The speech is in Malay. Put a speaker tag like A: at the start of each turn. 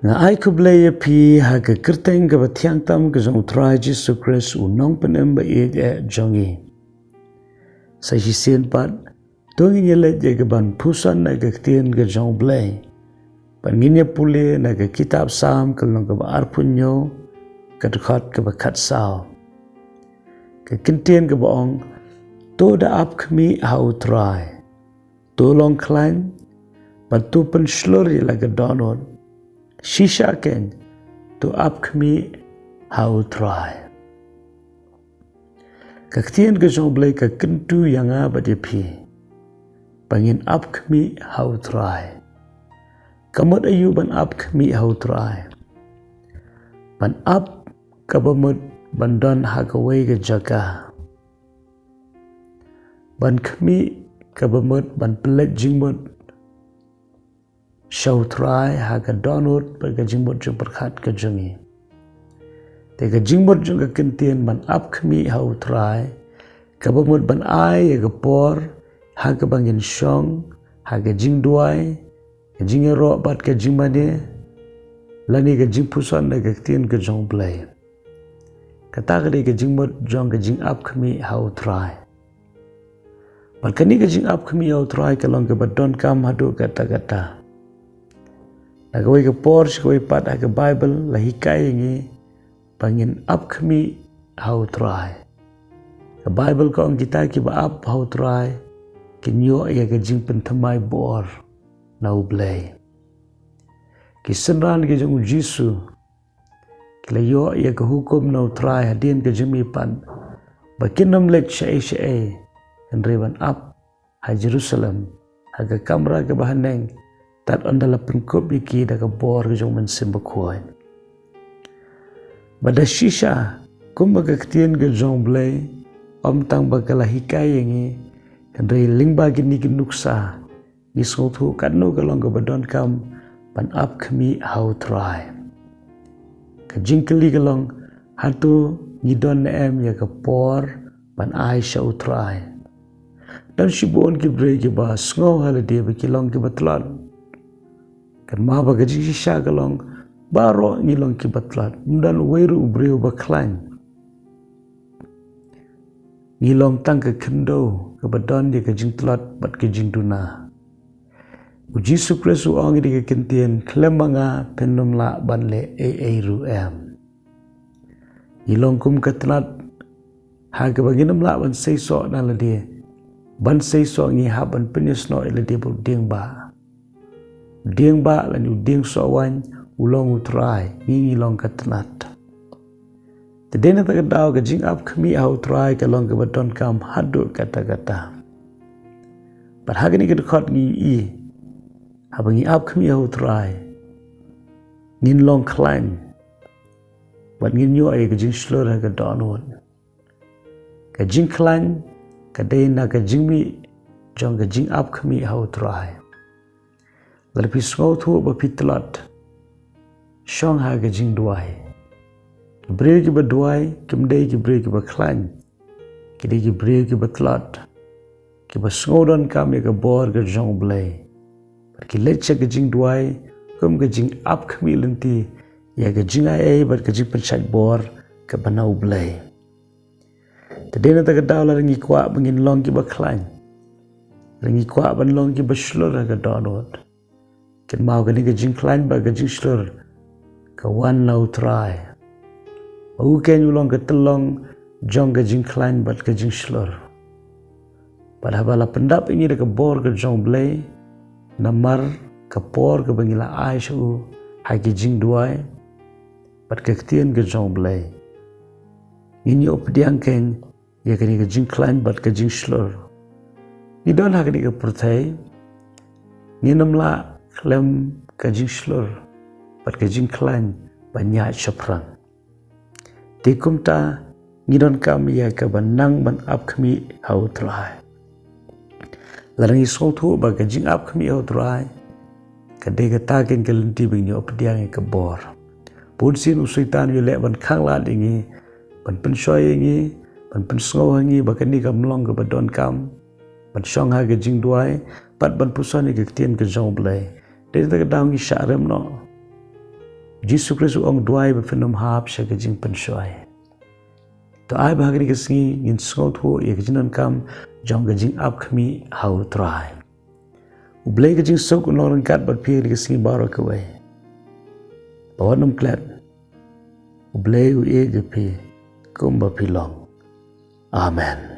A: nga ai ku blaya pi ha ka kirteng ka bathiang tam ka jong Trai Jesus Christ unong penem ba jongi sa hisen pat tongi nyele je ka ban pusan na ka tien ka jong blay panginya pule na ka kitab sam ka long ka ba arpunyo ka dkhat ka ba khat sao ka kintien ka ba ong to da ap khmi how try to long klein but tu pen slori la ka donor shisha ken to ap khmi how try ka tien ka jong blay ka kintu yanga ba de phi pangin ap khmi how try kamot ayu ban ap khmi how try ban ap kabamut bandon hakaway ka jaga ban khmi kabamut ban pelet jingmut shaw try haka donut ba ka jingmut jung perkhat ka jungi te ka jingmut jung ka kintien ban ap khmi how try kabamut ban ai ka por haka bangin shong haka jingduai jingero bat ka jingmane lani ka jingpuson na ka tien ka jong blay kata ka ka jingmut jong ka jing ap khmi how try balkani ka jing ap khmi how try ka long ka badon kam hadu kata nagaway ka por kaway pat ka Bible la hikay ngi pangin ap khmi how try ka Bible ko ang kita ki ba ap how try kinyo ya ka jing penthamai bor na ublay kisenran ke jong Jisu kilayo ya ka hukum na try hadin ka jimi pan bakinam lek shay and reban up ha Jerusalem ha ka kamra ka bahaneng tat andala pengkop iki da ka bor ka jong men simbakhoy bada shisha kumba ka ktien ka jong blay om tang ba kala hikay ngi and re lingba gini ki nuksa isothu kanno ka long ka badon kam ban ap khmi how try ka jingkali ka long hatu ngidon na em ya ka por ban ai shaw try dan shibon ki bre ki ba sngo holiday ba ki long ki batlan kan ma ba ka shisha ka long baro ngilong ki batlan dan weiru breu ba klan ngilong tang ka kendo ka badon di ka jingtlat bat ka jingduna Jisu Kristu ong di ka kintien klemanga penumla banle ru em ngilong kum katnat ha ka baginam la ban sei so na la di ban sei so ngi ha ban penis no ila di bu ding ba la ni ding so wan ulong utrai ngilong katnat tedena ta daw ka jing ap khmi how try ka long ka badon kam hadu kata but hagani ka khot ngi i habangi ap khmi how try nin long climb but ngin yo ay ka jing slur ka donwon ka jing climb ka dena ka jing mi jong ka jing ap khmi how try lalpi sngo thu ba pitlat shong ha ka jing duai breu ki ba duai kimdei ki breu ki ba climb ki ki breu ki ba tlat ki ba sngo don kam ka bor ka jong blay ki lecha ka jing duai kum ka jing ap khmi lenti ya ka jing ai bar ka jing panchat bor ka banau blay tedena ta ka dawla ngi kwa bangin long ki ba klan ngi kwa ban long ki ba shlur ka donot ken mau ka ni ka jing klan ba ka jing shlur ka wan now try au ken ulong ka telong jong ka jing klan ba ka jing shlur pada bala pendap ini ka bor ka jong blay namar kapor ke bangila aishu hai ki jing duai pat ke ktien ke jong blay ini opdiang ken ya kani ke jing klein bat ke jing slur ni don ha kani ke perthai ni namla klem ke jing slur bat ke jing klein banya chaprang tikumta ni don kam ya ke banang ban ap khmi how try larangi sotu ba ka jing ap khmi how try ka de ka ta ken kelenti bing ni opdiang ka bor pun sin usaitan yu le ban khang la dingi ban pen shoy ngi ban pen sngo ngi ba ka ni ka mlong ka badon kam ban shong ha ka jing duai pat ban puson ni ka tien ka jong blay de ta ka dang ni sha rem no Jisu Kristus ong duai befenum hap sya gajing pensyai. To ai bahagri kesingi ngin sngot ho ye gajinan kam jong gajing ap khmih hau trai. Ublay gajing sok unorang kat bat pir kesingi baro kawai. Bawanam klat. Ublay u e gapi kumba pilong. Amen.